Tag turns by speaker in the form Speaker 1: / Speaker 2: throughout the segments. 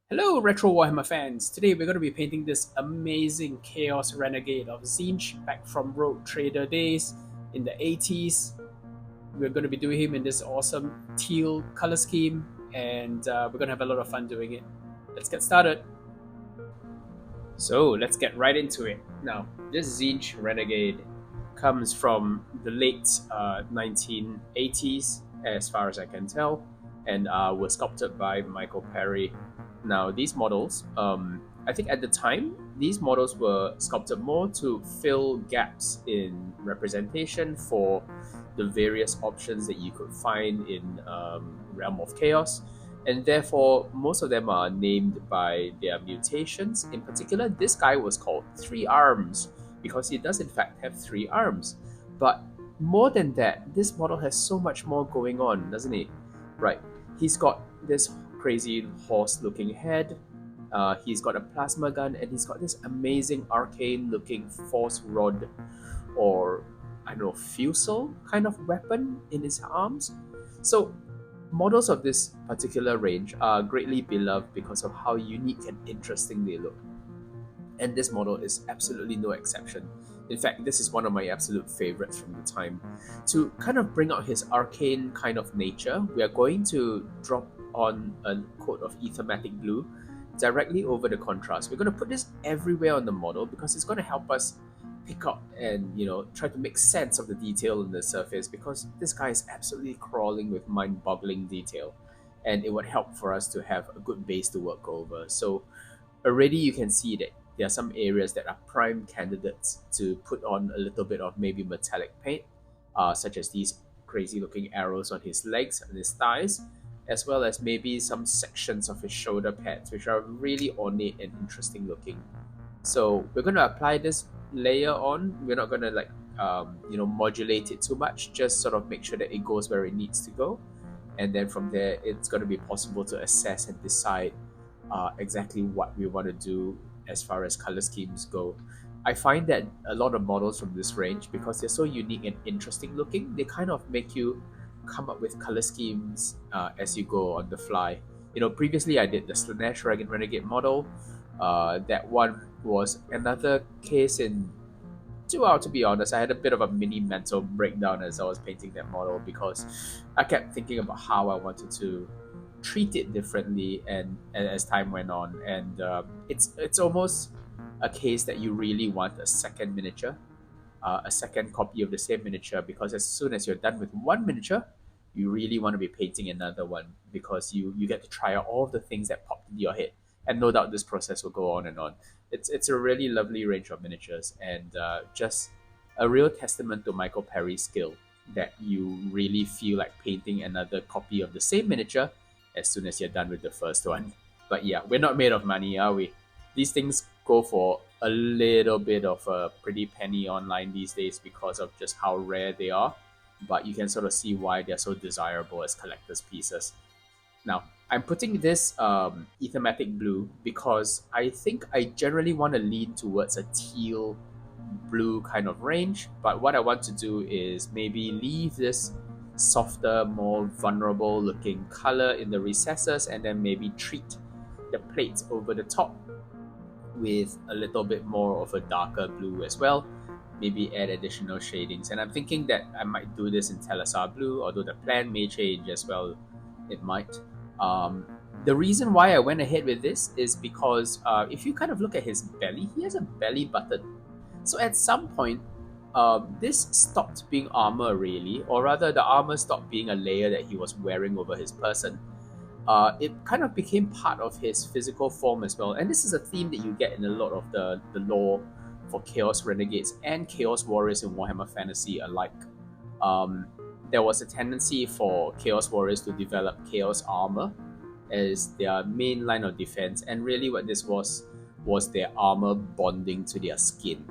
Speaker 1: Hello, Retro Warhammer fans! Today we're going to be painting this amazing Chaos Renegade of Tzeentch back from Rogue Trader days in the 80s. We're going to be doing him in this awesome teal color scheme, and we're going to have a lot of fun doing it. Let's get started. So let's get right into it. Now, this Tzeentch Renegade comes from the late 1980s, as far as I can tell, and was sculpted by Michael Perry. Now, these models, I think at the time, these models were sculpted more to fill gaps in representation for the various options that you could find in Realm of Chaos, and therefore most of them are named by their mutations. In particular, this guy was called Three Arms because he does in fact have three arms. But more than that, this model has so much more going on, doesn't he? Right. He's got this crazy horse-looking head. He's got a plasma gun, and he's got this amazing arcane-looking force rod, or I don't know, fusel kind of weapon in his arms. So models of this particular range are greatly beloved because of how unique and interesting they look. And this model is absolutely no exception. In fact, this is one of my absolute favorites from the time. To kind of bring out his arcane kind of nature, we are going to drop on a coat of Aethermatic Blue directly over the contrast. We're going to put this everywhere on the model because it's going to help us pick up and try to make sense of the detail on the surface, because this guy is absolutely crawling with mind-boggling detail, and it would help for us to have a good base to work over. So already you can see that there are some areas that are prime candidates to put on a little bit of maybe metallic paint, such as these crazy looking arrows on his legs and his thighs, as well as maybe some sections of his shoulder pads, which are really ornate and interesting looking. So we're going to apply this layer on. We're not going to modulate it too much, just sort of make sure that it goes where it needs to go. And then from there, it's going to be possible to assess and decide exactly what we want to do as far as color schemes go. I find that a lot of models from this range, because they're so unique and interesting looking, they kind of make you come up with color schemes as you go on the fly. Previously I did the Slanesh Renegade model. That one was another case in to be honest, I had a bit of a mini mental breakdown as I was painting that model, because I kept thinking about how I wanted to treat it differently, and as time went on, and it's almost a case that you really want a second miniature, a second copy of the same miniature, because as soon as you're done with one miniature, you really want to be painting another one, because you get to try out all of the things that popped into your head, and no doubt this process will go on and on. It's a really lovely range of miniatures, and just a real testament to Michael Perry's skill, that you really feel like painting another copy of the same miniature as soon as you're done with the first one. But yeah, we're not made of money, are we? These things go for a little bit of a pretty penny online these days because of just how rare they are. But you can sort of see why they're so desirable as collector's pieces. Now, I'm putting this Aethermatic Blue because I think I generally want to lean towards a teal blue kind of range. But what I want to do is maybe leave this softer, more vulnerable looking color in the recesses, and then maybe treat the plates over the top with a little bit more of a darker blue as well. Maybe add additional shadings. And I'm thinking that I might do this in Telesar Blue, although the plan may change as well. It might. Um, the reason why I went ahead with this is because if you kind of look at his belly, he has a belly button. So at some point, this stopped being armor really, or rather, the armor stopped being a layer that he was wearing over his person. It kind of became part of his physical form as well. And this is a theme that you get in a lot of the lore for Chaos Renegades and Chaos Warriors in Warhammer Fantasy alike. Um, there was a tendency for Chaos Warriors to develop Chaos Armor as their main line of defense, and really what this was their armor bonding to their skin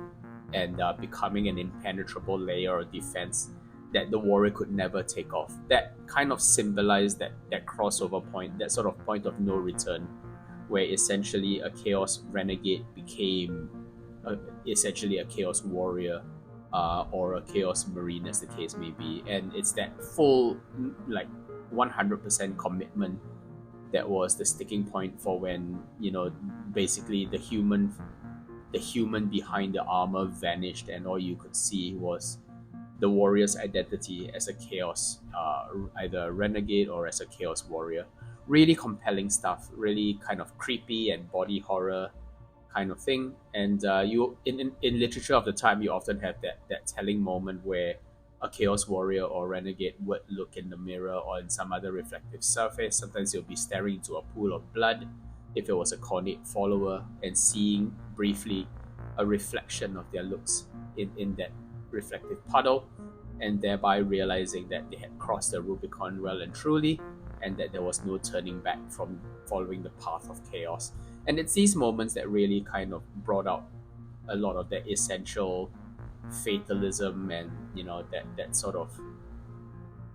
Speaker 1: and becoming an impenetrable layer of defense that the warrior could never take off. That kind of symbolized that crossover point, that sort of point of no return, where essentially a Chaos Renegade became essentially a Chaos Warrior, or a Chaos Marine, as the case may be. And it's that full, like, 100% commitment that was the sticking point for when, you know, basically the human behind the armor vanished, and all you could see was the warrior's identity as a chaos, either a renegade or as a chaos warrior. Really compelling stuff, really kind of creepy and body horror kind of thing. And you in literature of the time, you often have that telling moment where a chaos warrior or renegade would look in the mirror or in some other reflective surface. Sometimes you'll be staring into a pool of blood if it was a cornate follower, and seeing briefly a reflection of their looks in that reflective puddle, and thereby realizing that they had crossed the Rubicon well and truly, and that there was no turning back from following the path of chaos. And it's these moments that really kind of brought out a lot of that essential fatalism, and you know, that sort of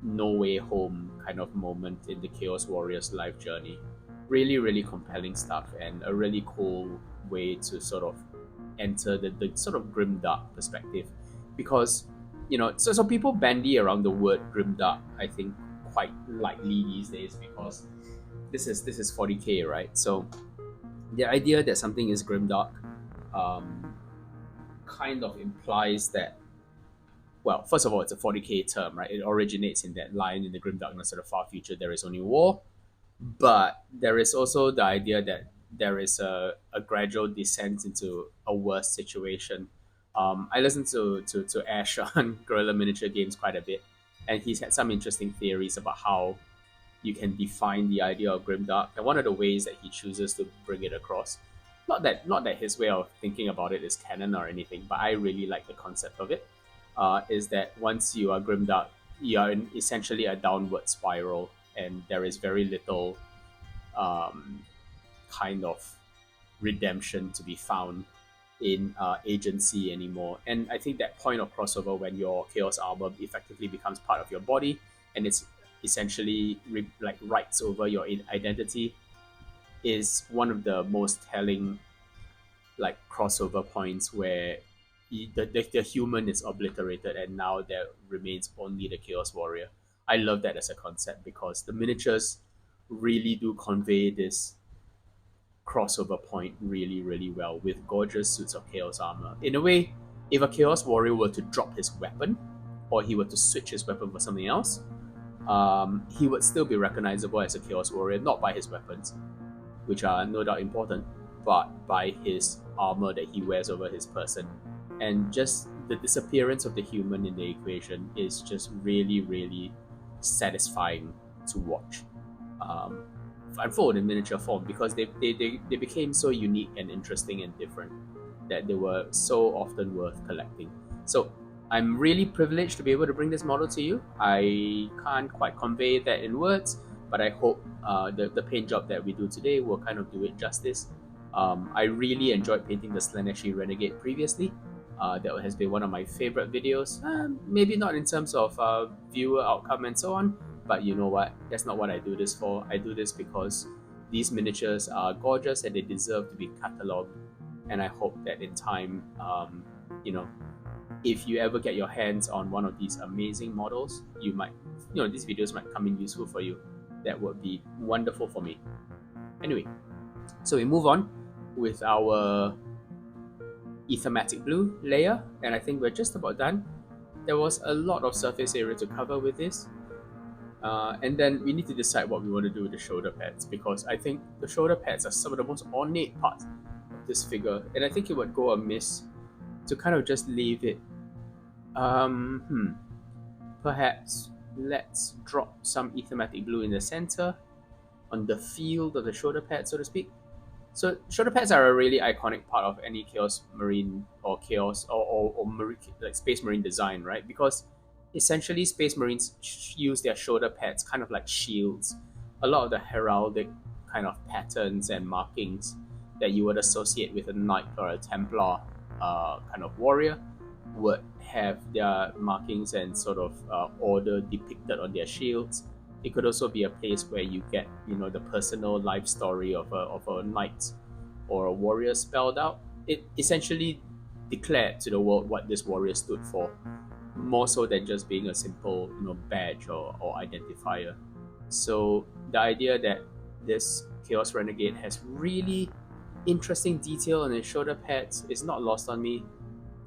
Speaker 1: no way home kind of moment in the Chaos Warrior's life journey. Really, really compelling stuff, and a really cool way to sort of enter the sort of grimdark perspective. Because, you know, so people bandy around the word grimdark, I think, quite lightly these days, because this is 40k, right? So the idea that something is grimdark kind of implies that, well, first of all, it's a 40k term, right? It originates in that line, in the grim darkness of the far future, there is only war. But there is also the idea that there is a gradual descent into a worse situation. I listened to Ash on Guerrilla Miniature Games quite a bit, and he's had some interesting theories about how you can define the idea of grimdark, and one of the ways that he chooses to bring it across. Not that his way of thinking about it is canon or anything, but I really like the concept of it. Is that once you are grimdark, you are in essentially a downward spiral, and there is very little kind of redemption to be found in agency anymore. And I think that point of crossover, when your chaos armor effectively becomes part of your body, and it's essentially like writes over your identity, is one of the most telling like crossover points where the human is obliterated, and now there remains only the chaos warrior. I love that as a concept, because the miniatures really do convey this crossover point really, really well, with gorgeous suits of chaos armor. In a way, if a chaos warrior were to drop his weapon, or he were to switch his weapon for something else, he would still be recognizable as a chaos warrior, not by his weapons, which are no doubt important, but by his armor that he wears over his person. And just the disappearance of the human in the equation is just really, really satisfying to watch unfold in miniature form, because they became so unique and interesting and different that they were so often worth collecting. So I'm really privileged to be able to bring this model to you. I can't quite convey that in words, but I hope the paint job that we do today will kind of do it justice. I really enjoyed painting the Slaaneshi Renegade previously. That has been one of my favorite videos. Maybe not in terms of viewer outcome and so on, but you know what? That's not what I do this for. I do this because these miniatures are gorgeous and they deserve to be catalogued. And I hope that in time, you know, if you ever get your hands on one of these amazing models, you might, you know, these videos might come in useful for you. That would be wonderful for me. Anyway, so we move on with our Aethermatic Blue layer, and I think we're just about done. There was a lot of surface area to cover with this, and then we need to decide what we want to do with the shoulder pads, because I think the shoulder pads are some of the most ornate parts of this figure, and I think it would go amiss to kind of just leave it. Perhaps let's drop some Aethermatic Blue in the center, on the field of the shoulder pad, so to speak. So shoulder pads are a really iconic part of any Chaos Marine or Chaos or Marine, like Space Marine design, right? Because essentially Space Marines use their shoulder pads kind of like shields. A lot of the heraldic kind of patterns and markings that you would associate with a knight or a Templar kind of warrior would have their markings and sort of order depicted on their shields. It could also be a place where you get, you know, the personal life story of a knight or a warrior spelled out. It essentially declared to the world what this warrior stood for, more so than just being a simple, you know, badge or identifier. So the idea that this Chaos Renegade has really interesting detail on his shoulder pads. It's not lost on me.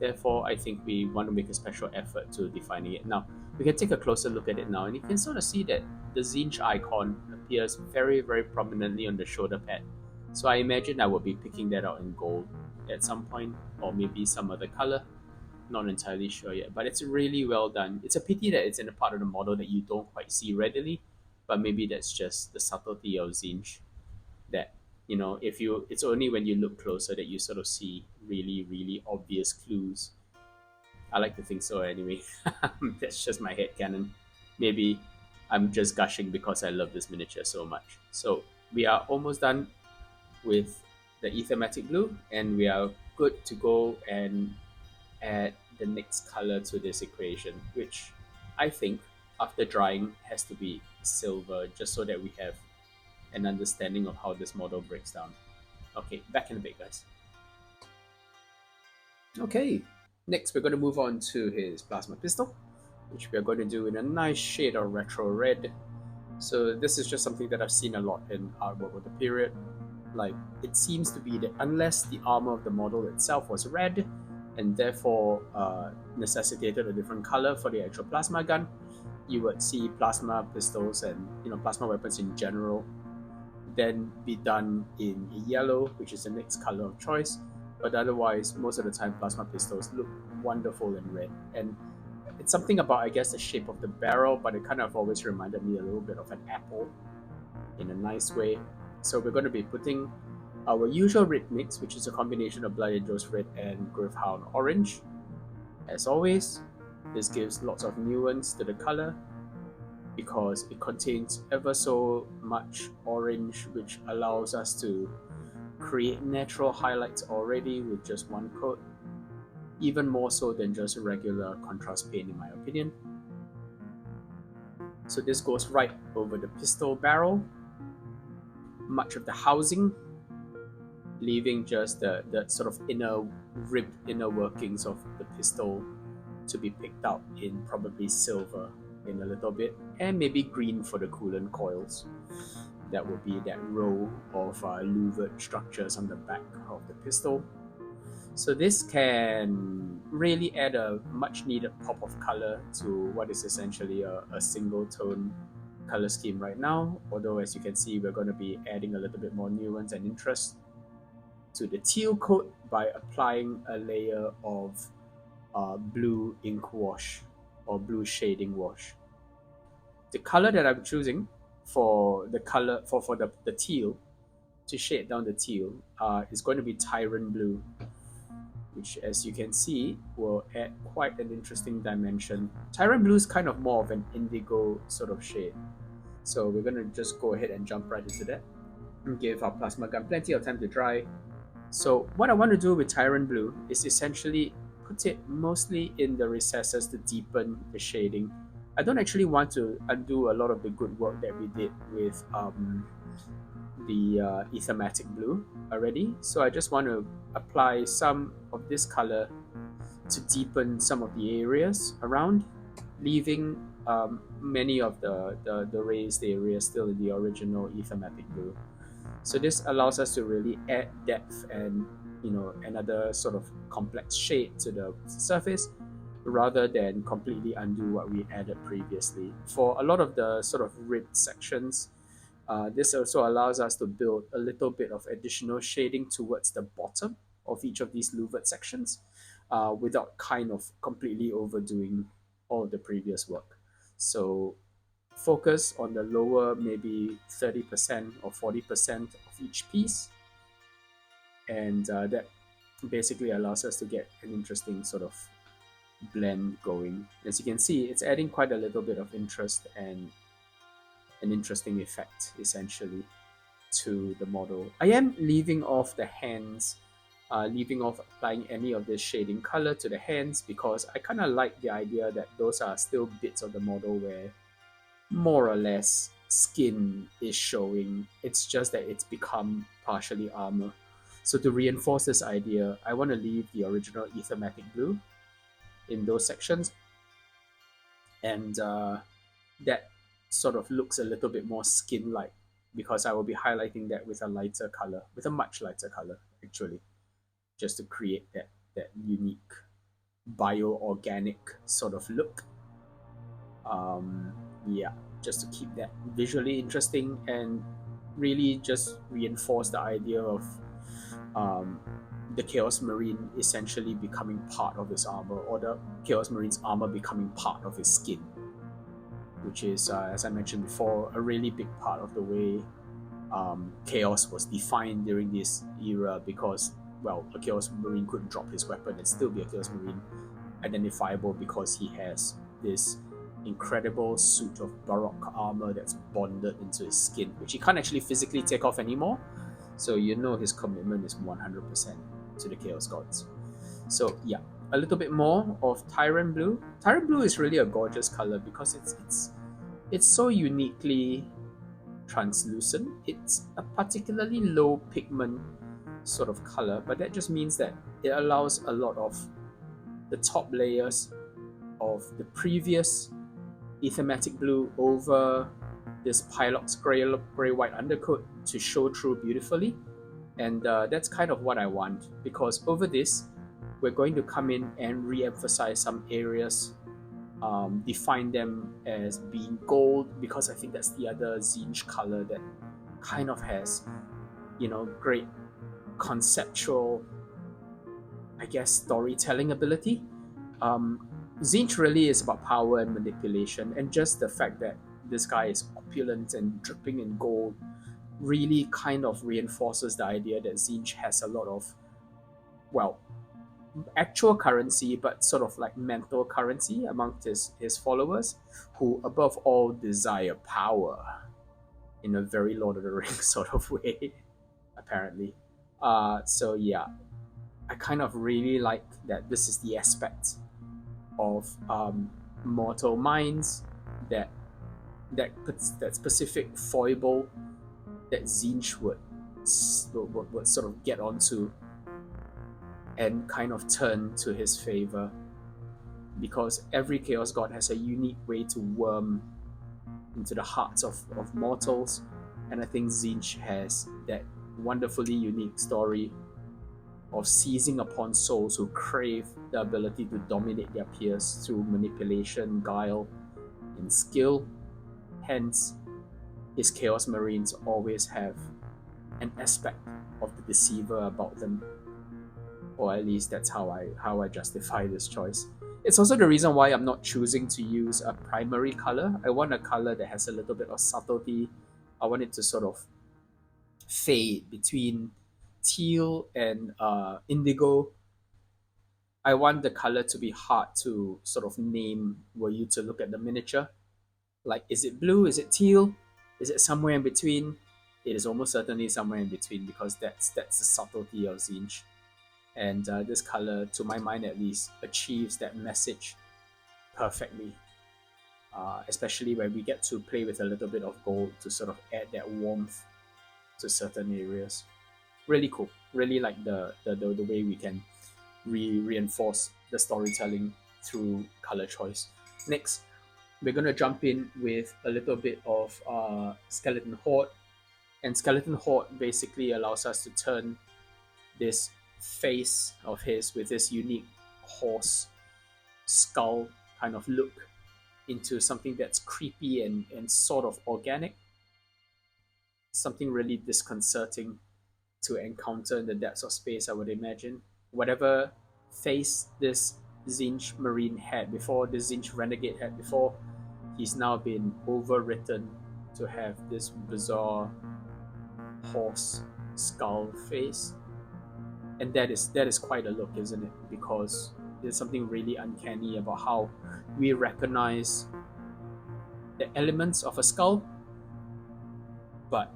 Speaker 1: Therefore, I think we want to make a special effort to defining it. Now, we can take a closer look at it now, and you can sort of see that the Tzeentch icon appears very, very prominently on the shoulder pad. So I imagine I will be picking that out in gold at some point, or maybe some other color. Not entirely sure yet, but it's really well done. It's a pity that it's in a part of the model that you don't quite see readily, but maybe that's just the subtlety of Tzeentch. That if you, it's only when you look closer that you sort of see really, really obvious clues. I like to think so anyway. That's just my headcanon. Maybe I'm just gushing because I love this miniature so much. So we are almost done with the Aethermatic Blue, and we are good to go and add the next color to this equation, which I think after drying has to be silver, just so that we have an understanding of how this model breaks down. Okay, back in a bit, guys. Okay, next we're going to move on to his plasma pistol, which we are going to do in a nice shade of retro red. So this is just something that I've seen a lot in artwork of the period. Like, it seems to be that unless the armor of the model itself was red, and therefore necessitated a different color for the actual plasma gun, you would see plasma pistols and plasma weapons in general then be done in yellow, which is the next color of choice. But otherwise, most of the time, plasma pistols look wonderful in red. And it's something about, I guess, the shape of the barrel, but it kind of always reminded me a little bit of an apple in a nice way. So we're going to be putting our usual red mix, which is a combination of Blood Angels Red and Gryph-hound Orange. As always, this gives lots of nuance to the color because it contains ever so much orange, which allows us to create natural highlights already with just one coat, even more so than just regular contrast paint in my opinion. So this goes right over the pistol barrel, much of the housing, leaving just the sort of ribbed inner workings of the pistol to be picked out in probably silver in a little bit, and maybe green for the coolant coils. That would be that row of louvered structures on the back of the pistol. So this can really add a much needed pop of color to what is essentially a single tone color scheme right now, although as you can see we're going to be adding a little bit more nuance and interest to the teal coat by applying a layer of blue ink wash or blue shading wash. The color that I'm choosing for the color for the teal, to shade down the teal, is going to be Tyran Blue, which as you can see will add quite an interesting dimension. Tyran Blue is kind of more of an indigo sort of shade, so we're going to just go ahead and jump right into that and give our plasma gun plenty of time to dry. So what I want to do with Tyran Blue is essentially put it mostly in the recesses to deepen the shading. I don't actually want to undo a lot of the good work that we did with the Aethermatic Blue already. So I just want to apply some of this color to deepen some of the areas around, leaving many of the raised areas still in the original Aethermatic Blue. So this allows us to really add depth and another sort of complex shade to the surface, rather than completely undo what we added previously. For a lot of the sort of ribbed sections, this also allows us to build a little bit of additional shading towards the bottom of each of these louvered sections, without kind of completely overdoing all the previous work. So focus on the lower maybe 30% or 40% of each piece, and that basically allows us to get an interesting sort of blend going. As you can see, it's adding quite a little bit of interest and an interesting effect essentially to the model. I am leaving off the hands, leaving off applying any of this shading color to the hands, because I kind of like the idea that those are still bits of the model where more or less skin is showing. It's just that it's become partially armor. So to reinforce this idea, I want to leave the original Aethermatic Blue in those sections, and that sort of looks a little bit more skin-like because I will be highlighting that with a lighter color, with a much lighter color actually, just to create that unique bioorganic sort of look. Yeah, just to keep that visually interesting and really just reinforce the idea of um, the Chaos Marine essentially becoming part of his armor, or the Chaos Marine's armor becoming part of his skin, which is, as I mentioned before, a really big part of the way Chaos was defined during this era, because, well, a Chaos Marine could drop his weapon and still be a Chaos Marine, identifiable because he has this incredible suit of Baroque armor that's bonded into his skin, which he can't actually physically take off anymore. So you know his commitment is 100% to the Chaos Gods. So yeah, a little bit more of Tyran Blue. Tyran Blue is really a gorgeous color because it's so uniquely translucent. It's a particularly low pigment sort of color, but that just means that it allows a lot of the top layers of the previous Aethermatic Blue over this Pylox gray-white undercoat to show through beautifully. And that's kind of what I want, because over this, we're going to come in and re-emphasize some areas, define them as being gold, because I think that's the other Tzeentch color that kind of has, great conceptual, I guess, storytelling ability. Tzeentch really is about power and manipulation, and just the fact that this guy is opulent and dripping in gold really kind of reinforces the idea that Tzeentch has a lot of, well, actual currency, but sort of like mental currency amongst his followers, who above all desire power in a very Lord of the Rings sort of way, apparently. So yeah, I kind of really like that this is the aspect of mortal minds, that specific foible that Tzeentch would sort of get onto and kind of turn to his favor, because every Chaos God has a unique way to worm into the hearts of mortals, and I think Tzeentch has that wonderfully unique story of seizing upon souls who crave the ability to dominate their peers through manipulation, guile, and skill. Hence, his Chaos Marines always have an aspect of the deceiver about them, or at least that's how I justify this choice. It's also the reason why I'm not choosing to use a primary color. I want a color that has a little bit of subtlety. I want it to sort of fade between teal and indigo. I want the color to be hard to sort of name were you to look at the miniature. Like, is it blue? Is it teal? Is it somewhere in between? It is almost certainly somewhere in between, because that's the subtlety of Tzeentch. And this color, to my mind at least, achieves that message perfectly. Especially when we get to play with a little bit of gold to sort of add that warmth to certain areas. Really cool. Really like the way we can reinforce the storytelling through color choice. Next, we're going to jump in with a little bit of Skeleton Horde. And Skeleton Horde basically allows us to turn this face of his with this unique horse skull kind of look into something that's creepy and sort of organic. Something really disconcerting to encounter in the depths of space, I would imagine. Whatever face this Tzeentch Marine had before, this Tzeentch Renegade had before, he's now been overwritten to have this bizarre horse skull face. And that is quite a look, isn't it? Because there's something really uncanny about how we recognize the elements of a skull, but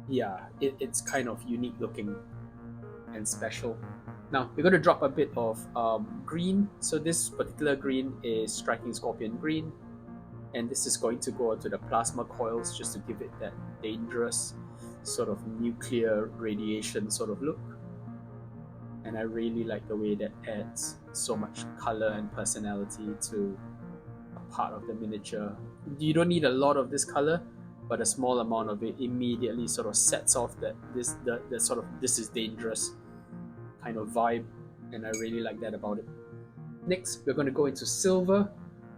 Speaker 1: yeah, it's kind of unique looking and special. Now we're going to drop a bit of green. So this particular green is Striking Scorpion green, and this is going to go to the plasma coils just to give it that dangerous sort of nuclear radiation sort of look. And I really like the way that adds so much color and personality to a part of the miniature. You don't need a lot of this color,
Speaker 2: but a small amount of it immediately sort of sets off that the sort of this is dangerous kind of vibe, and I really like that about it. Next, we're going to go into silver.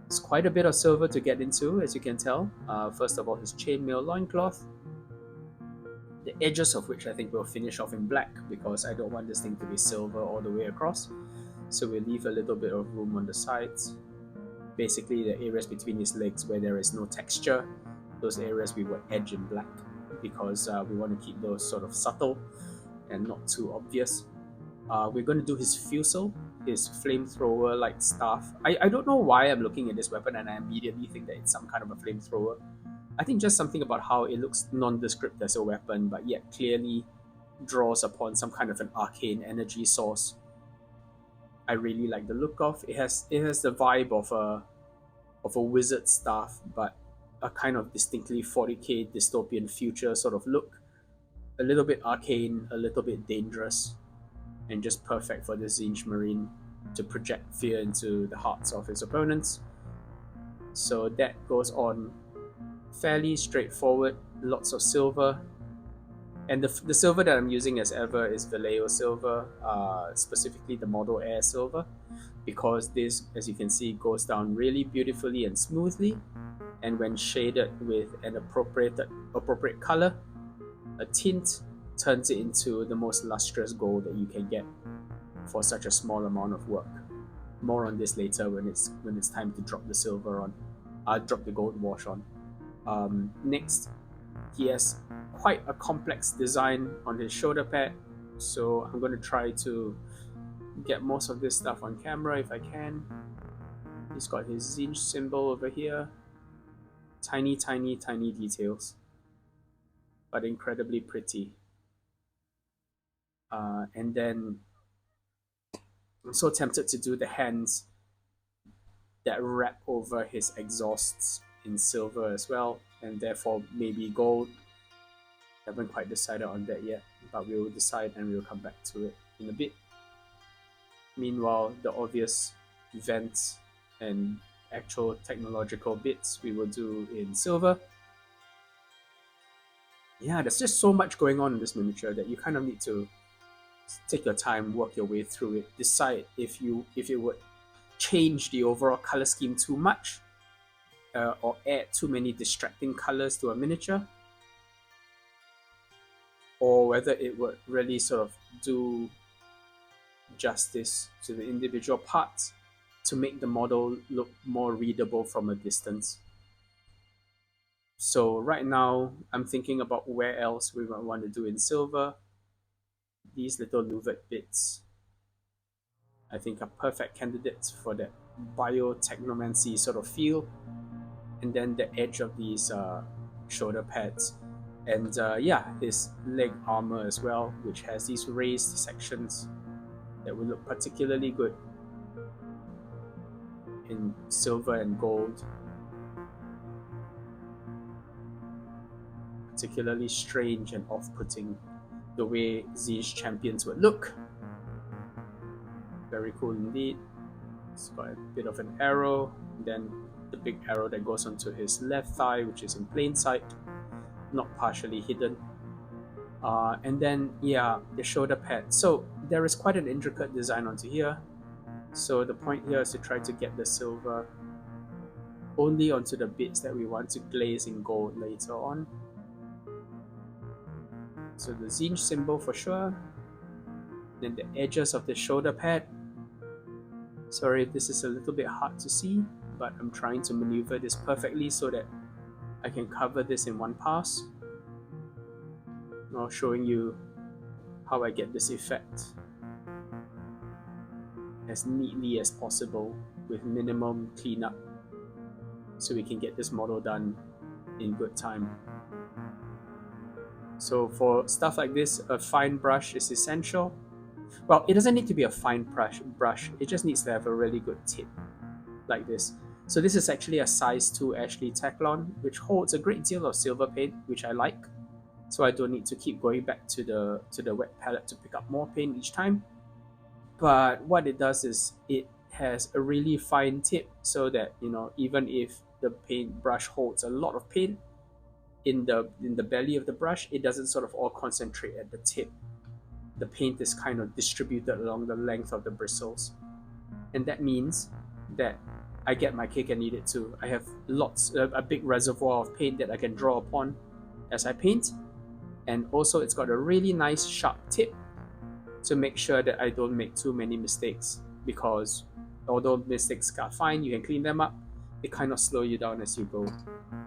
Speaker 2: It's quite a bit of silver to get into, as you can tell. First of all, his chainmail loincloth, the edges of which I think we'll finish off in black because I don't want this thing to be silver all the way across. So we'll leave a little bit of room on the sides. Basically, the areas between his legs where there is no texture, those areas we will edge in black because we want to keep those sort of subtle and not too obvious. We're going to do his fusel, his flamethrower like staff. I don't know why I'm looking at this weapon and I immediately think that it's some kind of a flamethrower. I think just something about how it looks nondescript as a weapon, but yet clearly draws upon some kind of an arcane energy source. I really like the look of it. Has the vibe of a wizard staff, but a kind of distinctly 40k dystopian future sort of look. A little bit arcane, a little bit dangerous, and just perfect for the Tzeentch Marine to project fear into the hearts of his opponents. So that goes on fairly straightforward, lots of silver. And the silver that I'm using as ever is Vallejo Silver, specifically the Model Air Silver, because this, as you can see, goes down really beautifully and smoothly. And when shaded with an appropriate color, a tint turns it into the most lustrous gold that you can get for such a small amount of work. More on this later when it's time to drop the silver on. I'll drop the gold wash on. Next, he has quite a complex design on his shoulder pad, so I'm going to try to get most of this stuff on camera if I can. He's got his Tzeentch symbol over here. Tiny details, but incredibly pretty. And then I'm so tempted to do the hands that wrap over his exhausts in silver as well, and therefore maybe gold. Haven't quite decided on that yet, but we will decide and we will come back to it in a bit. Meanwhile, the obvious vents and actual technological bits we will do in silver. Yeah, there's just so much going on in this miniature that you kind of need to take your time, work your way through it, decide if you would change the overall color scheme too much, or add too many distracting colors to a miniature, or whether it would really sort of do justice to the individual parts to make the model look more readable from a distance. So right now, I'm thinking about where else we might want to do in silver. These little louvered bits, I think, are perfect candidates for that biotechnomancy sort of feel. And then the edge of these shoulder pads. And yeah, his leg armor as well, which has these raised sections that will look particularly good in silver and gold. Particularly strange and off-putting the way Tzeentch champions would look. Very cool indeed. It's got a bit of an arrow, then the big arrow that goes onto his left thigh, which is in plain sight, not partially hidden. And then, yeah, the shoulder pad. So there is quite an intricate design onto here. So the point here is to try to get the silver only onto the bits that we want to glaze in gold later on. So the Tzeentch symbol for sure. Then the edges of the shoulder pad. Sorry if this is a little bit hard to see, but I'm trying to maneuver this perfectly so that I can cover this in one pass. Now showing you how I get this effect as neatly as possible with minimum cleanup so we can get this model done in good time. So for stuff like this, a fine brush is essential. Well, it doesn't need to be a fine brush. It just needs to have a really good tip like this. So this is actually a size 2 Ashley Teclon, which holds a great deal of silver paint, which I like. So I don't need to keep going back to the wet palette to pick up more paint each time. But what it does is it has a really fine tip so that, you know, even if the paint brush holds a lot of paint, in the belly of the brush, it doesn't sort of all concentrate at the tip. The paint is kind of distributed along the length of the bristles, and that means that I get my cake and eat it too. I have a big reservoir of paint that I can draw upon as I paint, and also it's got a really nice sharp tip to make sure that I don't make too many mistakes, because although mistakes are fine, you can clean them up, they kind of slow you down as you go,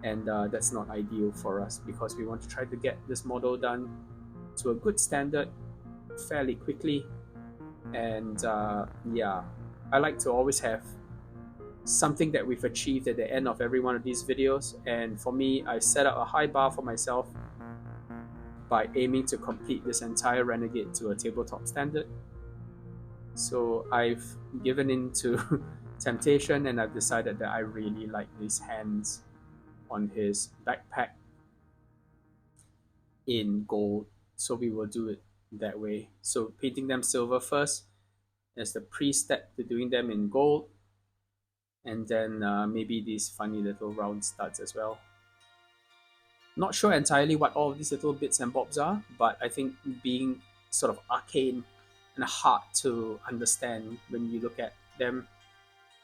Speaker 2: and that's not ideal for us because we want to try to get this model done to a good standard fairly quickly. And yeah, I like to always have something that we've achieved at the end of every one of these videos, and for me, I set up a high bar for myself by aiming to complete this entire Renegade to a tabletop standard. So I've given in to temptation, and I've decided that I really like these hands on his backpack in gold, so we will do it that way. So painting them silver first as the pre-step to doing them in gold, and then maybe these funny little round studs as well. Not sure entirely what all of these little bits and bobs are, but I think being sort of arcane and hard to understand when you look at them,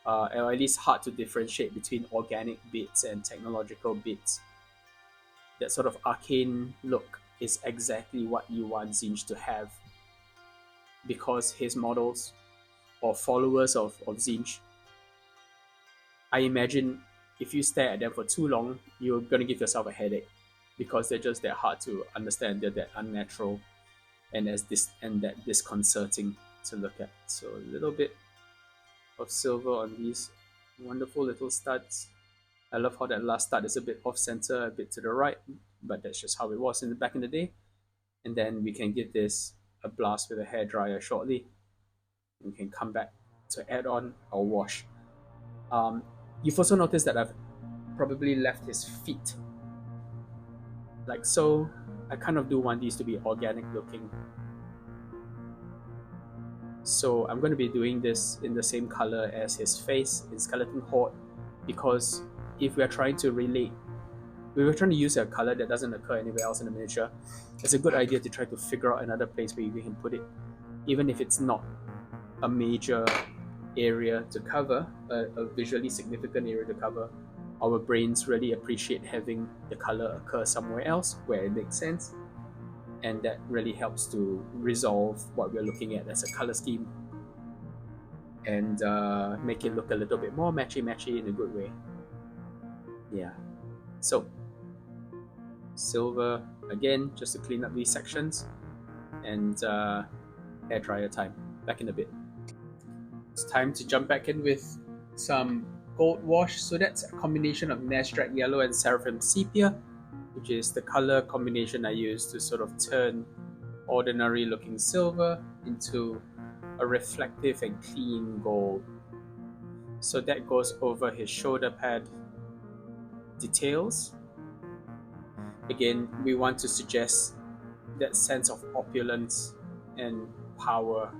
Speaker 2: or at least hard to differentiate between organic bits and technological bits. That sort of arcane look is exactly what you want Tzeentch to have, because his models or followers of Tzeentch, I imagine if you stare at them for too long, you're going to give yourself a headache, because they're just that hard to understand, they're that unnatural, and that disconcerting to look at. So a little bit of silver on these wonderful little studs. I love how that last stud is a bit off center, a bit to the right, but that's just how it was back in the day. And then we can give this a blast with a hairdryer shortly. We can come back to add on our wash. You've also noticed that I've probably left his feet like so. I kind of do want these to be organic looking. So I'm going to be doing this in the same color as his face in Skeleton Horde, because if we are trying to relate, we were trying to use a color that doesn't occur anywhere else in the miniature, it's a good idea to try to figure out another place where we can put it, even if it's not a major area to cover, a visually significant area to cover. Our brains really appreciate having the color occur somewhere else where it makes sense, and that really helps to resolve what we're looking at as a color scheme and make it look a little bit more matchy in a good way. Yeah, so silver again, just to clean up these sections, and hair dryer time. Back in a bit. It's time to jump back in with some gold wash. So that's a combination of Nazdreg Yellow and Seraphim Sepia, which is the color combination I use to sort of turn ordinary looking silver into a reflective and clean gold. So that goes over his shoulder pad details. Again, we want to suggest that sense of opulence and power,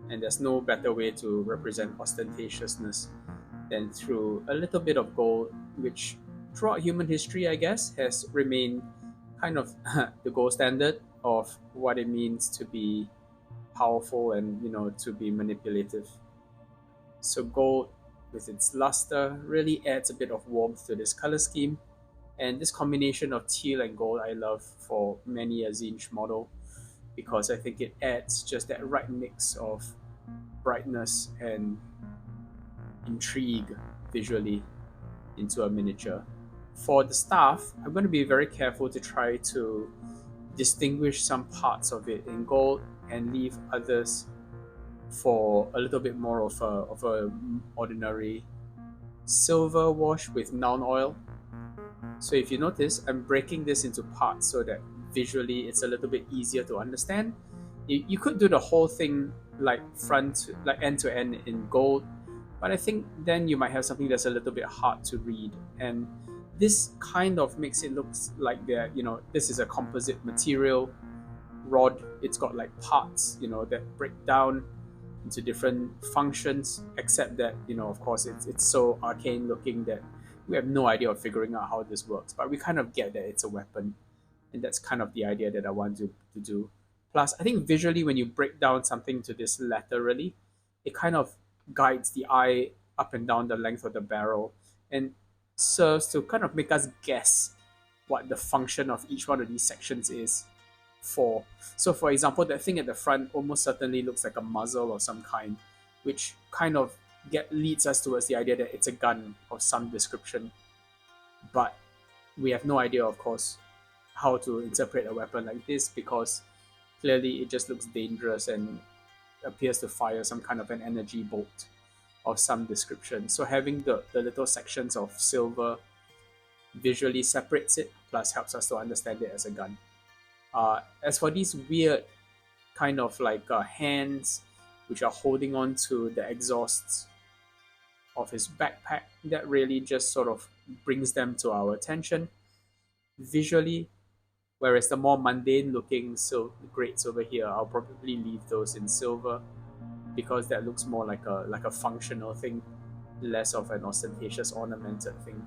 Speaker 2: and there's no better way to represent ostentatiousness than through a little bit of gold, which throughout human history, I guess, has remained kind of the gold standard of what it means to be powerful and, you know, to be manipulative. So gold, with its luster, really adds a bit of warmth to this color scheme, and this combination of teal and gold I love for many a Tzeentch model, because I think it adds just that right mix of brightness and intrigue visually into a miniature. For the staff, I'm going to be very careful to try to distinguish some parts of it in gold and leave others for a little bit more of a ordinary silver wash with noun oil. So if you notice, I'm breaking this into parts so that visually it's a little bit easier to understand. You could do the whole thing like end to end in gold, but I think then you might have something that's a little bit hard to read, and this kind of makes it look like this is a composite material rod. It's got like parts, that break down into different functions, except that, of course, it's so arcane looking that We have no idea of figuring out how this works, but we kind of get that it's a weapon, and that's kind of the idea that I want to do. Plus, I think visually, when you break down something to this laterally, it kind of guides the eye up and down the length of the barrel and serves to kind of make us guess what the function of each one of these sections is for. So, for example, that thing at the front almost certainly looks like a muzzle of some kind, which kind of leads us towards the idea that it's a gun of some description. But we have no idea, of course, how to interpret a weapon like this because clearly it just looks dangerous and appears to fire some kind of an energy bolt of some description. So having the little sections of silver visually separates it, plus helps us to understand it as a gun. As for these weird kind of like hands which are holding on to the exhausts of his backpack, that really just sort of brings them to our attention visually. Whereas the more mundane looking grates over here, I'll probably leave those in silver because that looks more like a functional thing, less of an ostentatious ornamented thing.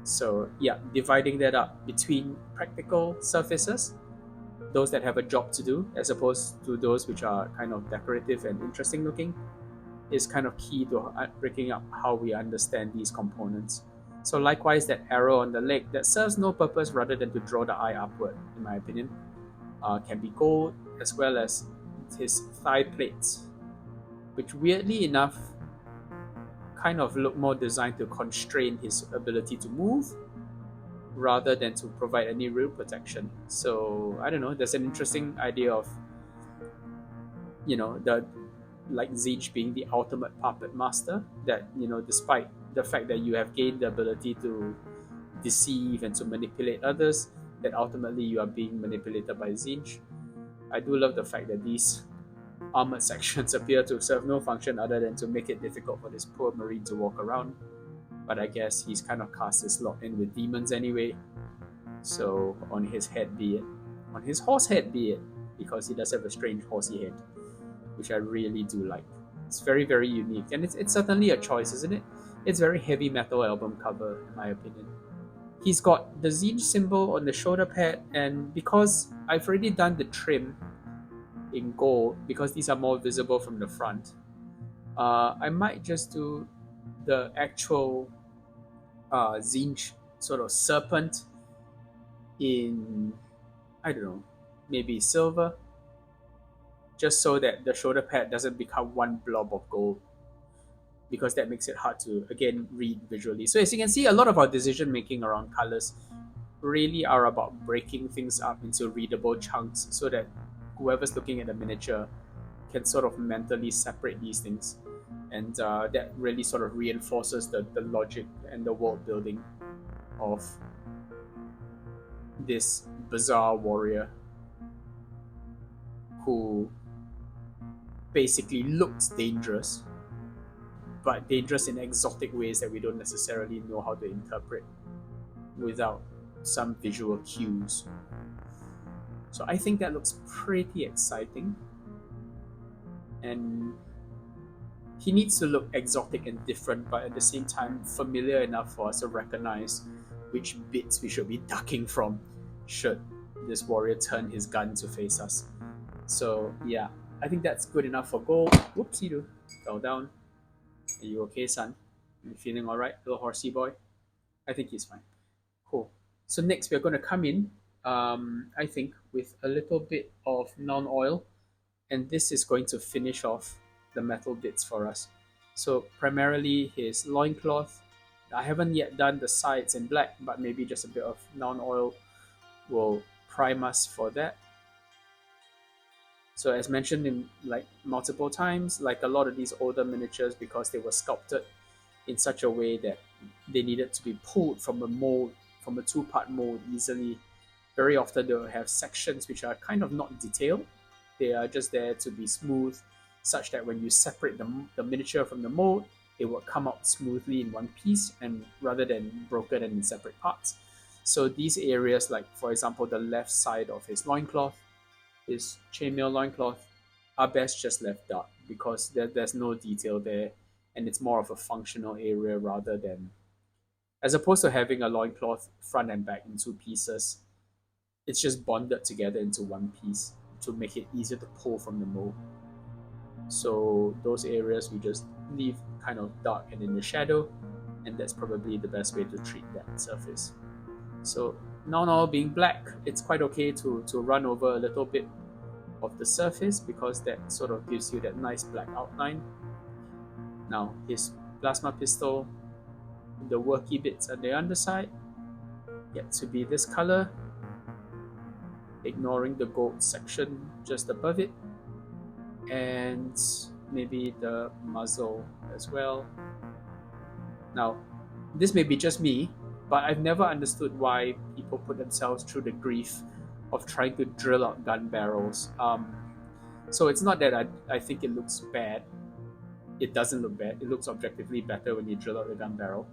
Speaker 2: So yeah, dividing that up between practical surfaces, those that have a job to do, as opposed to those which are kind of decorative and interesting looking, is kind of key to breaking up how we understand these components. So likewise, that arrow on the leg that serves no purpose rather than to draw the eye upward, in my opinion, can be gold, as well as his thigh plates, which weirdly enough kind of look more designed to constrain his ability to move rather than to provide any real protection. So I don't know, there's an interesting idea of, the like Tzeentch being the ultimate puppet master, that, despite the fact that you have gained the ability to deceive and to manipulate others, that ultimately you are being manipulated by Tzeentch. I do love the fact that these armored sections appear to serve no function other than to make it difficult for this poor marine to walk around. But I guess he's kind of cast his lot in with demons anyway. So on his head be it. On his horse head be it, because he does have a strange horsey head, which I really do like. It's very, very unique. And it's certainly a choice, isn't it? It's very heavy metal album cover, in my opinion. He's got the Tzeentch symbol on the shoulder pad, and because I've already done the trim in gold, because these are more visible from the front, I might just do the actual Tzeentch sort of serpent in, I don't know, maybe silver, just so that the shoulder pad doesn't become one blob of gold, because that makes it hard to, again, read visually. So as you can see, a lot of our decision making around colors really are about breaking things up into readable chunks so that whoever's looking at the miniature can sort of mentally separate these things. And that really sort of reinforces the logic and the world building of this bizarre warrior who basically looks dangerous, but dangerous in exotic ways that we don't necessarily know how to interpret without some visual cues. So I think that looks pretty exciting. And he needs to look exotic and different, but at the same time familiar enough for us to recognize which bits we should be ducking from should this warrior turn his gun to face us. So yeah, I think that's good enough for gold. Whoopsie doo. Fell down. Are you okay, son? You feeling alright, little horsey boy? I think he's fine. Cool. So next we're going to come in, I think, with a little bit of non-oil, and this is going to finish off the metal bits for us. So primarily his loincloth. I haven't yet done the sides in black, but maybe just a bit of non-oil will prime us for that. So as mentioned in like multiple times, like a lot of these older miniatures, because they were sculpted in such a way that they needed to be pulled from a mold, from a two-part mold easily, very often they'll have sections which are kind of not detailed. They are just there to be smooth, such that when you separate the miniature from the mold, it will come out smoothly in one piece and rather than broken and in separate parts. So these areas, like for example the left side of his loincloth, his chainmail loincloth, are best just left dark because there's no detail there, and it's more of a functional area rather than as opposed to having a loincloth front and back in two pieces. It's just bonded together into one piece to make it easier to pull from the mold. So those areas we just leave kind of dark and in the shadow, and that's probably the best way to treat that surface. So non-oil being black, it's quite okay to run over a little bit of the surface because that sort of gives you that nice black outline. Now his plasma pistol, the worky bits on the underside get to be this color, ignoring the gold section just above it, and maybe the muzzle as well. Now, this may be just me, but I've never understood why people put themselves through the grief of trying to drill out gun barrels. So it's not that I think it looks bad. It doesn't look bad. It looks objectively better when you drill out the gun barrel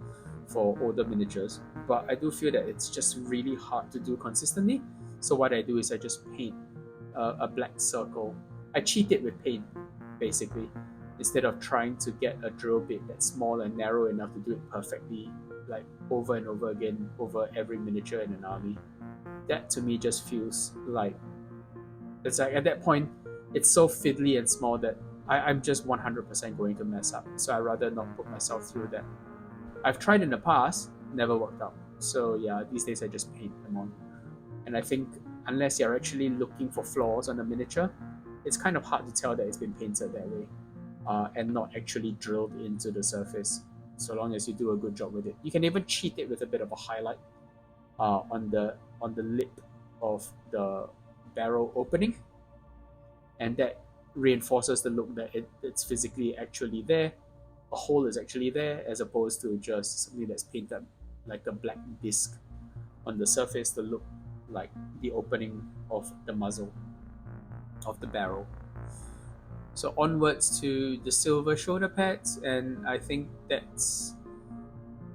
Speaker 2: for older miniatures. But I do feel that it's just really hard to do consistently. So what I do is I just paint a black circle. I cheat it with paint, basically, instead of trying to get a drill bit that's small and narrow enough to do it perfectly, like over and over again, over every miniature in an army. That to me just feels like, it's like at that point, it's so fiddly and small that I'm just 100% going to mess up. So I'd rather not put myself through that. I've tried in the past, never worked out. So yeah, these days I just paint them on. And I think unless you're actually looking for flaws on the miniature, it's kind of hard to tell that it's been painted that way and not actually drilled into the surface, so long as you do a good job with it. You can even cheat it with a bit of a highlight on the lip of the barrel opening, and that reinforces the look that it's physically actually there. A hole is actually there, as opposed to just something that's painted like a black disc on the surface to look like the opening of the muzzle of the barrel. So onwards to the silver shoulder pads, and I think that's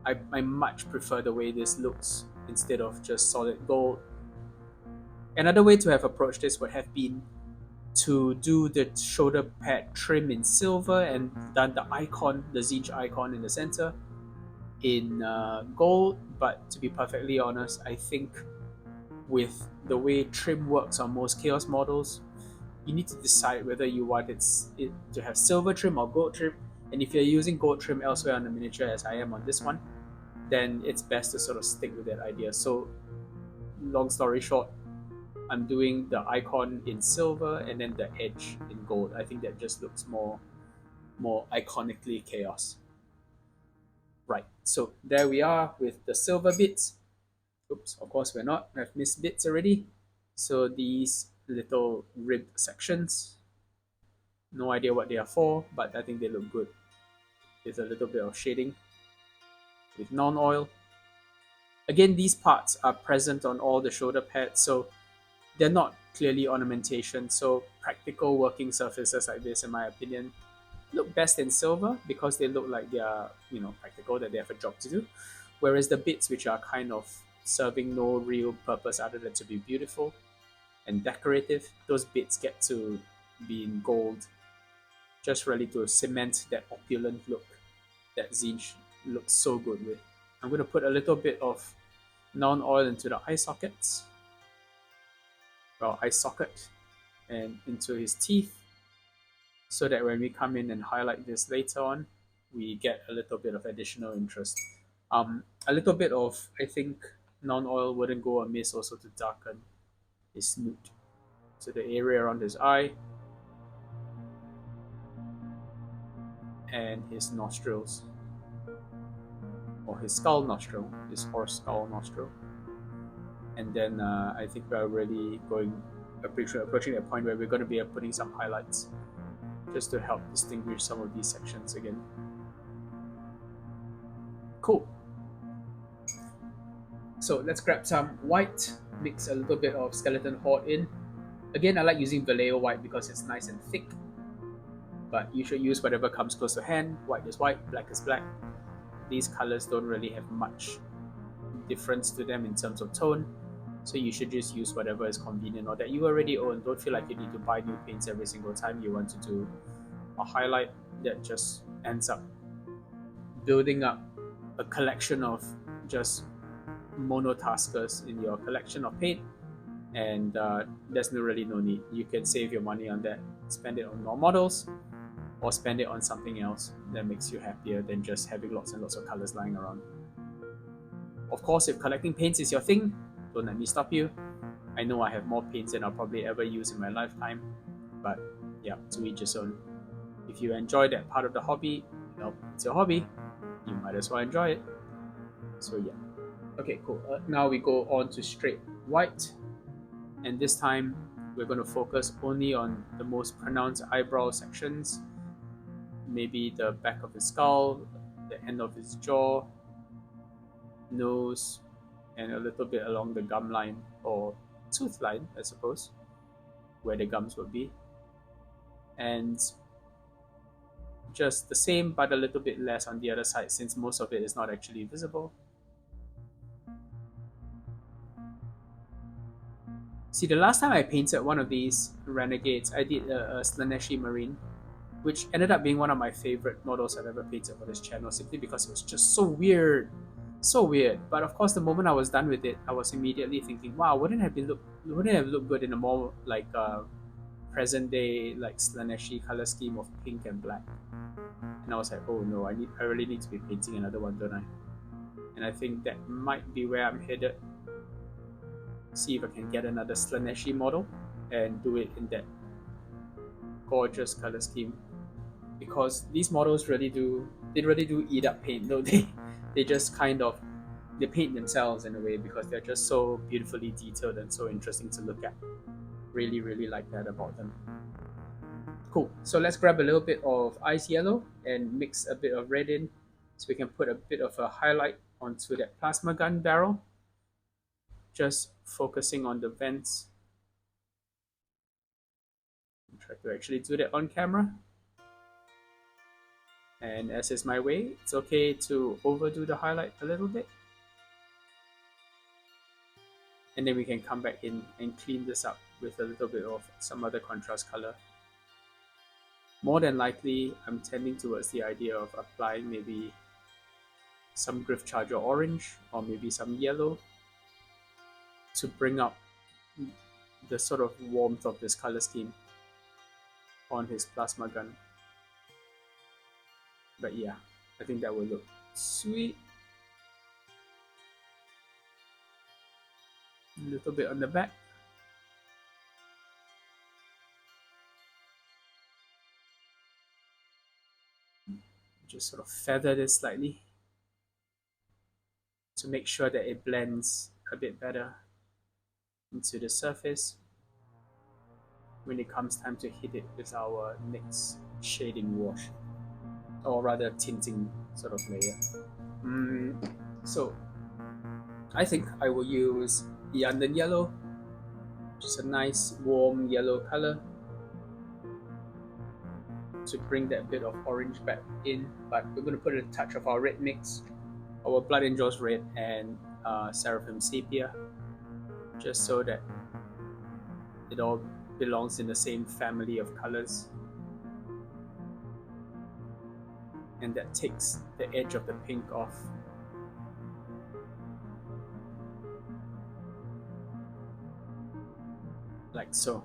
Speaker 2: I much prefer the way this looks instead of just solid gold. Another way to have approached this would have been to do the shoulder pad trim in silver and done the icon, the Tzeentch icon in the center in gold. But to be perfectly honest, I think with the way trim works on most Chaos models, you need to decide whether you want it to have silver trim or gold trim. And if you're using gold trim elsewhere on the miniature, as I am on this one, then it's best to sort of stick with that idea. So long story short, I'm doing the icon in silver and then the edge in gold. I think that just looks more iconically Chaos. Right, so there we are with the silver bits. Oops, of course we're not. I've missed bits already. So these little ribbed sections, no idea what they are for, but I think they look good. With a little bit of shading with non-oil. Again, these parts are present on all the shoulder pads, so they're not clearly ornamentation. So practical working surfaces like this, in my opinion, look best in silver because they look like they are, practical, that they have a job to do. Whereas the bits which are kind of serving no real purpose other than to be beautiful and decorative, those bits get to be in gold, just really to cement that opulent look that Tzeentch looks so good with. I'm going to put a little bit of non-oil into the eye sockets. Well, eye socket and into his teeth, so that when we come in and highlight this later on, we get a little bit of additional interest. A little bit of, I think, non-oil wouldn't go amiss also to darken his snoot. So the area around his eye and his nostrils, or his skull nostril, his horse skull nostril. And then I think we're really approaching that point where we're going to be putting some highlights just to help distinguish some of these sections again. Cool. So let's grab some white, mix a little bit of Skeleton Horde in. Again, I like using Vallejo white because it's nice and thick, but you should use whatever comes close to hand. White is white, black is black. These colors don't really have much difference to them in terms of tone, so you should just use whatever is convenient or that you already own. Don't feel like you need to buy new paints every single time you want to do a highlight. That just ends up building up a collection of just monotaskers in your collection of paint, and there's really no need. You can save your money on that, spend it on more models, or spend it on something else that makes you happier than just having lots and lots of colors lying around. Of course, if collecting paints is your thing, don't let me stop you. I know I have more paints than I'll probably ever use in my lifetime, but yeah, to each his own. If you enjoy that part of the hobby, well, it's your hobby. You might as well enjoy it. So yeah. Okay, cool. Now we go on to straight white, and this time we're going to focus only on the most pronounced eyebrow sections, maybe the back of his skull, the end of his jaw, nose, and a little bit along the gum line or tooth line, I suppose, where the gums would be. And just the same, but a little bit less on the other side, since most of it is not actually visible. See, the last time I painted one of these Renegades, I did a Slaaneshi Marine, which ended up being one of my favorite models I've ever painted for this channel, simply because it was just so weird. So weird. But of course, the moment I was done with it, I was immediately thinking, wow, wouldn't it have looked good in a more like present day like Slaaneshi color scheme of pink and black? And I was like, oh no, I really need to be painting another one, don't I? And I think that might be where I'm headed. See if I can get another Slaaneshi model and do it in that gorgeous color scheme, because these models really do eat up paint, don't they? They just kind of paint themselves in a way, because they're just so beautifully detailed and so interesting to look at. Really, really like that about them. Cool. So let's grab a little bit of ice yellow and mix a bit of red in, so we can put a bit of a highlight onto that plasma gun barrel. Just focusing on the vents. Try to actually do that on camera. And as is my way, it's okay to overdo the highlight a little bit. And then we can come back in and clean this up with a little bit of some other contrast color. More than likely, I'm tending towards the idea of applying maybe some Griff Charger orange or maybe some yellow to bring up the sort of warmth of this color scheme on his plasma gun. But yeah, I think that will look sweet. A little bit on the back. Just sort of feather this slightly to make sure that it blends a bit better into the surface when it comes time to hit it with our next shading wash, or rather tinting sort of layer. So I think I will use Iyanden Yellow, just a nice warm yellow color, to bring that bit of orange back in. But we're going to put a touch of our red mix, our Blood Angels Red and Seraphim Sepia, just so that it all belongs in the same family of colors, and that takes the edge of the pink off. Like so.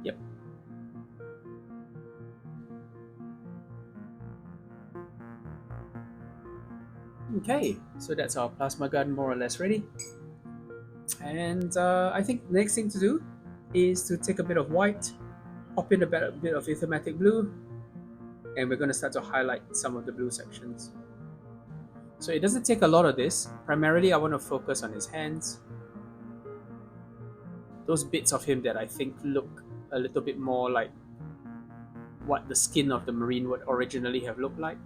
Speaker 2: Yep. Okay, so that's our plasma gun more or less ready. And I think the next thing to do is to take a bit of white, pop in a bit of Aethermatic Blue, and we're going to start to highlight some of the blue sections. So it doesn't take a lot of this. Primarily I want to focus on his hands. Those bits of him that I think look a little bit more like what the skin of the Marine would originally have looked like,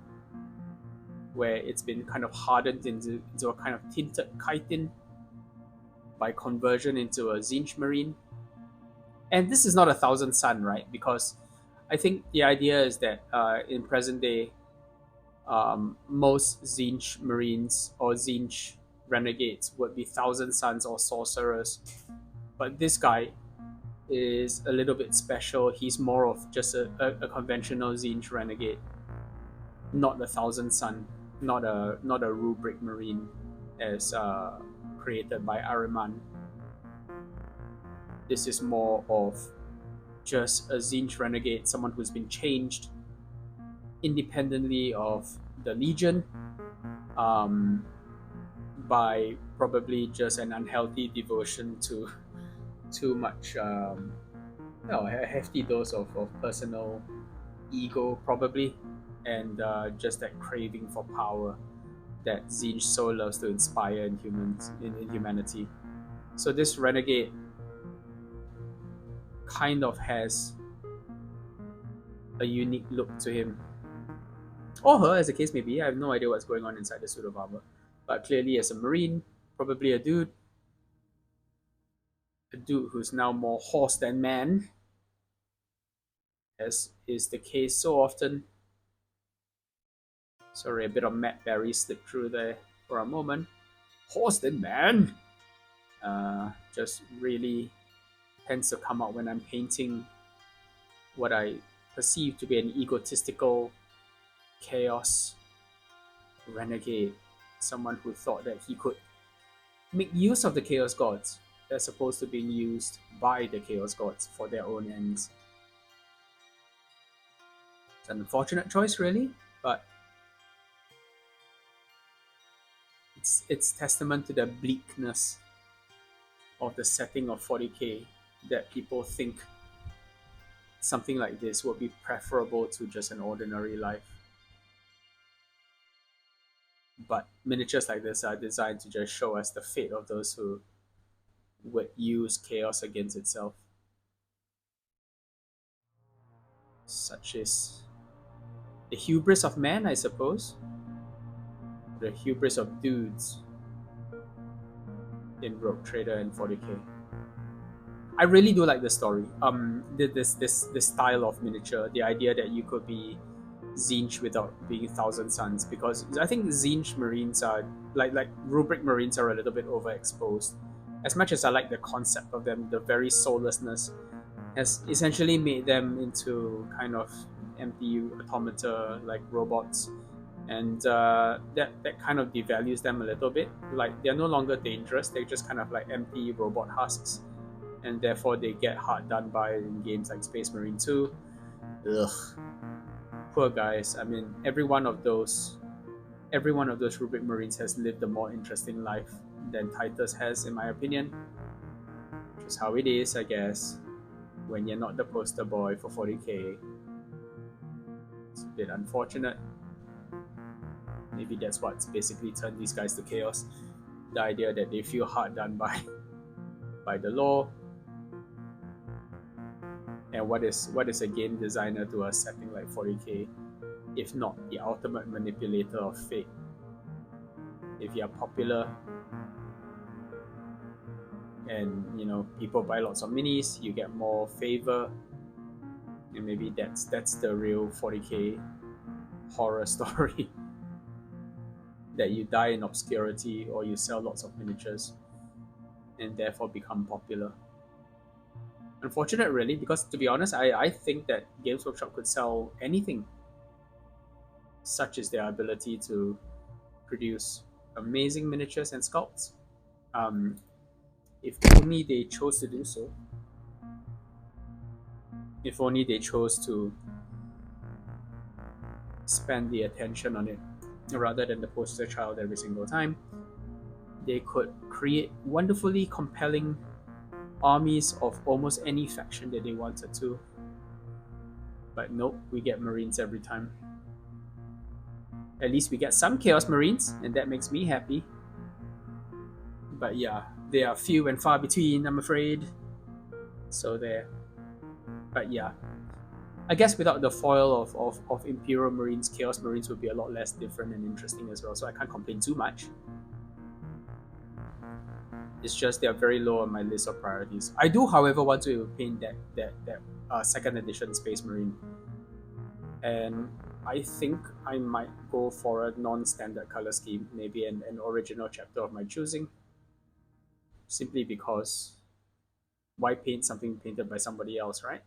Speaker 2: where it's been kind of hardened into a kind of tinted chitin by conversion into a Tzeentch Marine. And this is not a Thousand Sun, right? Because I think the idea is that in present day, most Tzeentch Marines or Tzeentch renegades would be Thousand Suns or sorcerers. But this guy is a little bit special. He's more of just a conventional Tzeentch renegade, not the Thousand Sun, not a rubric marine as created by Ahriman. This is more of just a Tzeentch renegade, someone who's been changed independently of the Legion by probably just an unhealthy devotion to too much a hefty dose of personal ego probably, and just that craving for power that Tzeentch so loves to inspire in humanity. So this renegade kind of has a unique look to him, or her, as the case may be. I have no idea what's going on inside the suit of armor, but clearly as a marine, probably a dude who's now more horse than man, as is the case so often. Sorry, a bit of Matt Berry slipped through there for a moment. Horse than man just really tends to come out when I'm painting what I perceive to be an egotistical chaos renegade, someone who thought that he could make use of the chaos gods as opposed to being used by the chaos gods for their own ends. It's an unfortunate choice, really, but it's testament to the bleakness of the setting of 40k that people think something like this would be preferable to just an ordinary life. But miniatures like this are designed to just show us the fate of those who would use chaos against itself. Such is the hubris of man, I suppose. The hubris of dudes in Rogue Trader and 40k. I really do like the story. This style of miniature, the idea that you could be Tzeentch without being Thousand Suns, because I think Tzeentch Marines are like rubric Marines are a little bit overexposed. As much as I like the concept of them, the very soullessness has essentially made them into kind of empty automata like robots, and that kind of devalues them a little bit. Like, they're no longer dangerous, they're just kind of like empty robot husks, and therefore they get hard done by in games like Space Marine 2. Ugh. Poor guys. I mean, every one of those rubric Marines has lived a more interesting life than Titus has, in my opinion. Which is how it is, I guess, when you're not the poster boy for 40k. It's a bit unfortunate. Maybe that's what's basically turned these guys to chaos. The idea that they feel hard done by the law. And what is a game designer to a setting like 40k, if not the ultimate manipulator of fate? If you're popular and people buy lots of minis, you get more favor, and maybe that's the real 40k horror story. That you die in obscurity, or you sell lots of miniatures and therefore become popular. Unfortunate, really, because to be honest, I think that Games Workshop could sell anything. Such is their ability to produce amazing miniatures and sculpts. If only they chose to do so. If only they chose to spend the attention on it rather than the poster child every single time, they could create wonderfully compelling armies of almost any faction that they wanted to. But nope, we get Marines every time. At least we get some Chaos Marines, and that makes me happy. But yeah, they are few and far between, I'm afraid. So there. But yeah, I guess without the foil of Imperial Marines, Chaos Marines would be a lot less different and interesting as well, so I can't complain too much. It's just they're very low on my list of priorities. I do, however, want to paint that second edition Space Marine. And I think I might go for a non-standard color scheme, maybe an original chapter of my choosing, simply because why paint something painted by somebody else, right?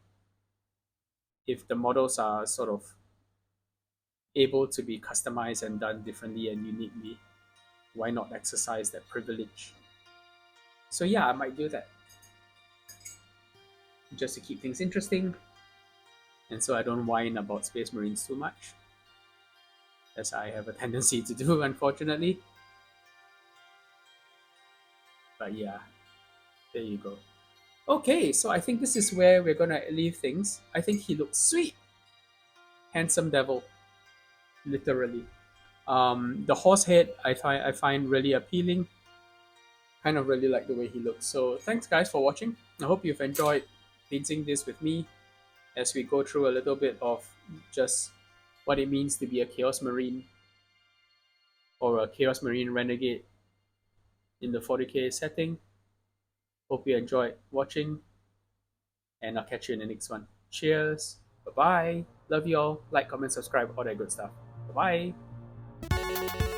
Speaker 2: If the models are sort of able to be customized and done differently and uniquely, why not exercise that privilege? So yeah, I might do that just to keep things interesting, and so I don't whine about Space Marines too much, as I have a tendency to do, unfortunately. But yeah, there you go. Okay, so I think this is where we're gonna leave things. I think he looks sweet, handsome devil, literally. The horse head I find really appealing. Kind of really like the way he looks. So thanks guys for watching. I hope you've enjoyed painting this with me as we go through a little bit of just what it means to be a Chaos Marine or a Chaos Marine Renegade in the 40k setting. Hope you enjoyed watching, and I'll catch you in the next one. Cheers. Bye bye. Love you all. Like, comment, subscribe, all that good stuff. Bye bye.